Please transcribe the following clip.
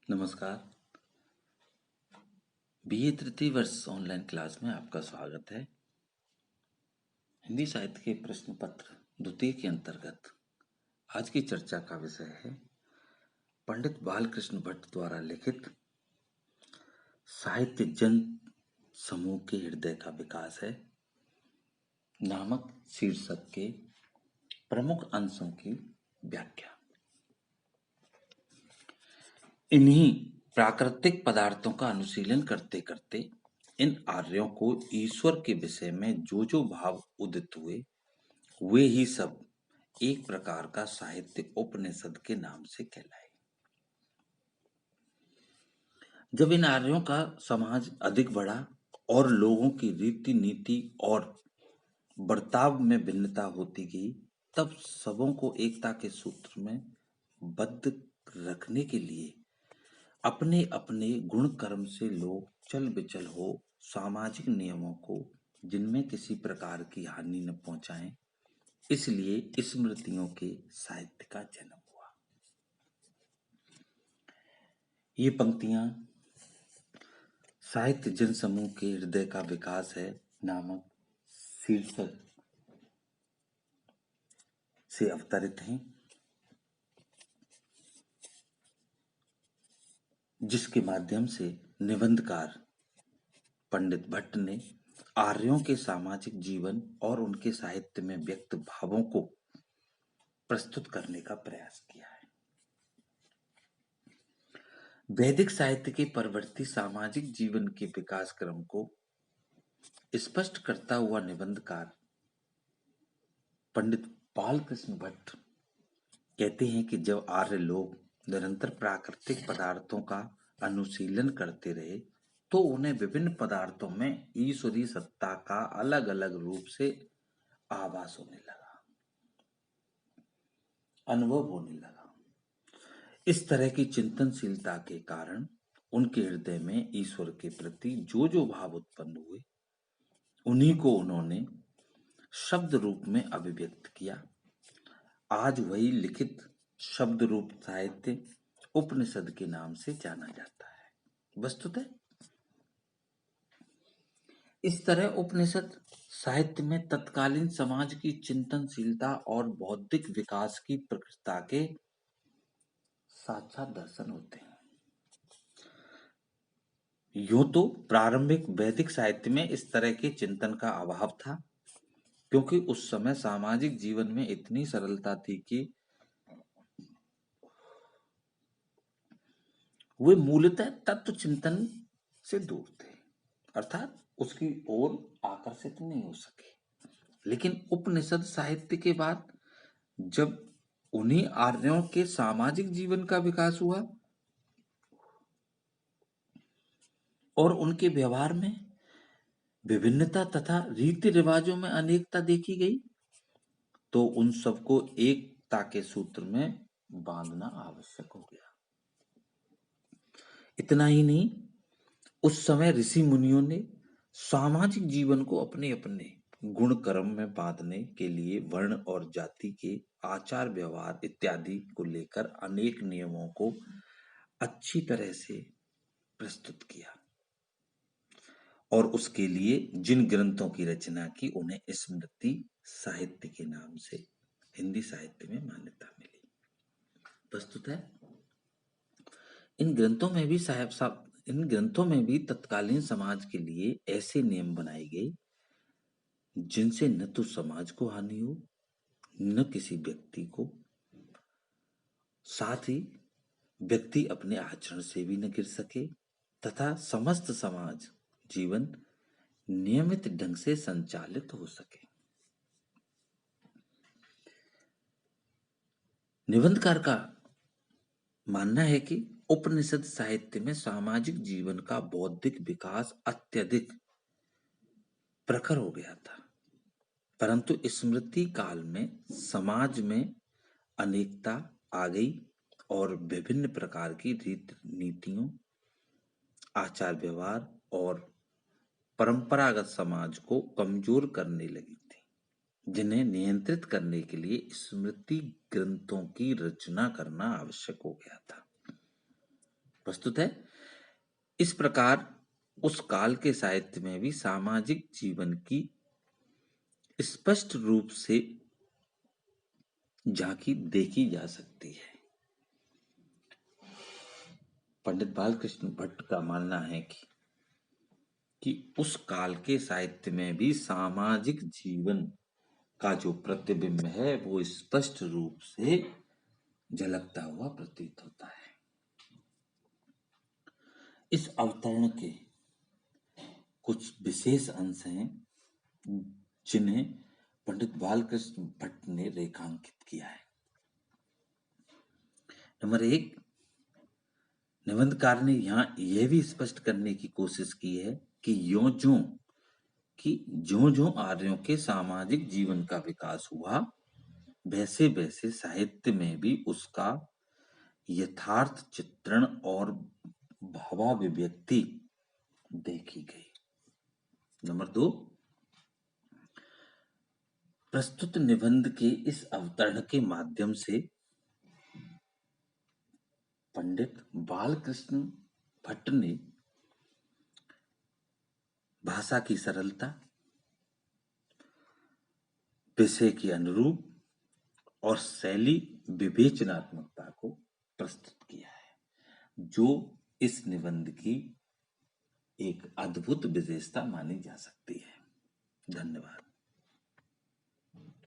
नमस्कार। बीए तृतीय वर्ष ऑनलाइन क्लास में आपका स्वागत है। हिंदी साहित्य के प्रश्न पत्र द्वितीय के अंतर्गत आज की चर्चा का विषय है पंडित बालकृष्ण भट्ट द्वारा लिखित साहित्य जन समूह के हृदय का विकास है नामक शीर्षक के प्रमुख अंशों की व्याख्या। इन्हीं प्राकृतिक पदार्थों का अनुशीलन करते करते इन आर्यों को ईश्वर के विषय में जो भाव उदित हुए वे ही सब एक प्रकार का साहित्य उपनिषद के नाम से कहलाए। जब इन आर्यों का समाज अधिक बढ़ा और लोगों की रीति नीति और बर्ताव में भिन्नता होती गई, तब सबों को एकता के सूत्र में बद्ध रखने के लिए अपने अपने गुण कर्म से लोग चल बिचल हो सामाजिक नियमों को जिनमें किसी प्रकार की हानि न पहुंचाएं, इसलिए स्मृतियों के साहित्य का जन्म हुआ। ये पंक्तियां साहित्य जन समूह के हृदय का विकास है नामक शीर्षक से अवतरित हैं, जिसके माध्यम से निबंधकार पंडित भट्ट ने आर्यों के सामाजिक जीवन और उनके साहित्य में व्यक्त भावों को प्रस्तुत करने का प्रयास किया है। वैदिक साहित्य के परवर्ती सामाजिक जीवन के विकास क्रम को स्पष्ट करता हुआ निबंधकार पंडित बालकृष्ण भट्ट कहते हैं कि जब आर्य लोग निरंतर प्राकृतिक पदार्थों का अनुशीलन करते रहे तो उन्हें विभिन्न पदार्थों में ईश्वरीय सत्ता का अलग अलग रूप से आभास होने लगा, अनुभव होने लगा। इस तरह की चिंतनशीलता के कारण उनके हृदय में ईश्वर के प्रति जो भाव उत्पन्न हुए उन्हीं को उन्होंने शब्द रूप में अभिव्यक्त किया। आज वही लिखित शब्द रूप साहित्य उपनिषद के नाम से जाना जाता है। वस्तुतः इस तरह उपनिषद साहित्य में तत्कालीन समाज की चिंतनशीलता और बौद्धिक विकास की प्रकृति के साक्षात दर्शन होते हैं। यूं तो प्रारंभिक वैदिक साहित्य में इस तरह के चिंतन का अभाव था, क्योंकि उस समय सामाजिक जीवन में इतनी सरलता थी कि वे मूलतः तत्व चिंतन से दूर थे, अर्थात उसकी ओर आकर्षित नहीं हो सके। लेकिन उपनिषद साहित्य के बाद जब उन्हीं आर्यों के सामाजिक जीवन का विकास हुआ और उनके व्यवहार में विभिन्नता तथा रीति रिवाजों में अनेकता देखी गई, तो उन सबको एकता के सूत्र में बांधना आवश्यक हो गया। इतना ही नहीं, उस समय ऋषि मुनियों ने सामाजिक जीवन को अपने अपने गुण कर्म में बांधने के लिए वर्ण और जाति के आचार व्यवहार इत्यादि को लेकर अनेक नियमों को अच्छी तरह से प्रस्तुत किया और उसके लिए जिन ग्रंथों की रचना की उन्हें स्मृति साहित्य के नाम से हिंदी साहित्य में मान्यता मिली। वस्तुतः इन ग्रंथों में भी तत्कालीन समाज के लिए ऐसे नियम बनाए गए जिनसे न तो समाज को हानि हो न किसी व्यक्ति को, साथ ही व्यक्ति अपने आचरण से भी न गिर सके तथा समस्त समाज जीवन नियमित ढंग से संचालित हो सके। निबंधकार का मानना है कि उपनिषद साहित्य में सामाजिक जीवन का बौद्धिक विकास अत्यधिक प्रखर हो गया था, परंतु स्मृति काल में समाज में अनेकता आ गई और विभिन्न प्रकार की रीति नीतियों, आचार व्यवहार और परंपरागत समाज को कमजोर करने लगी थी, जिन्हें नियंत्रित करने के लिए स्मृति ग्रंथों की रचना करना आवश्यक हो गया था। प्रस्तुत है। इस प्रकार उस काल के साहित्य में भी सामाजिक जीवन की स्पष्ट रूप से झांकी देखी जा सकती है। पंडित बालकृष्ण भट्ट का मानना है कि उस काल के साहित्य में भी सामाजिक जीवन का जो प्रतिबिंब है वो स्पष्ट रूप से झलकता हुआ प्रतीत होता है। इस अवतरण के कुछ विशेष अंश हैं जिन्हें पंडित बालकृष्ण भट्ट ने रेखांकित किया है। नंबर 1, निबंधकार ने यहाँ यह भी स्पष्ट करने की कोशिश की है कि ज्यों ज्यों आर्यों के सामाजिक जीवन का विकास हुआ, वैसे वैसे साहित्य में भी उसका यथार्थ चित्रण और भावाभिव्यक्ति देखी गई। नंबर 2, प्रस्तुत निबंध के इस अवतरण के माध्यम से पंडित बालकृष्ण भट्ट ने भाषा की सरलता, विषय की अनुरूप और शैली विवेचनात्मकता को प्रस्तुत किया है, जो इस निबंध की एक अद्भुत विशेषता मानी जा सकती है। धन्यवाद।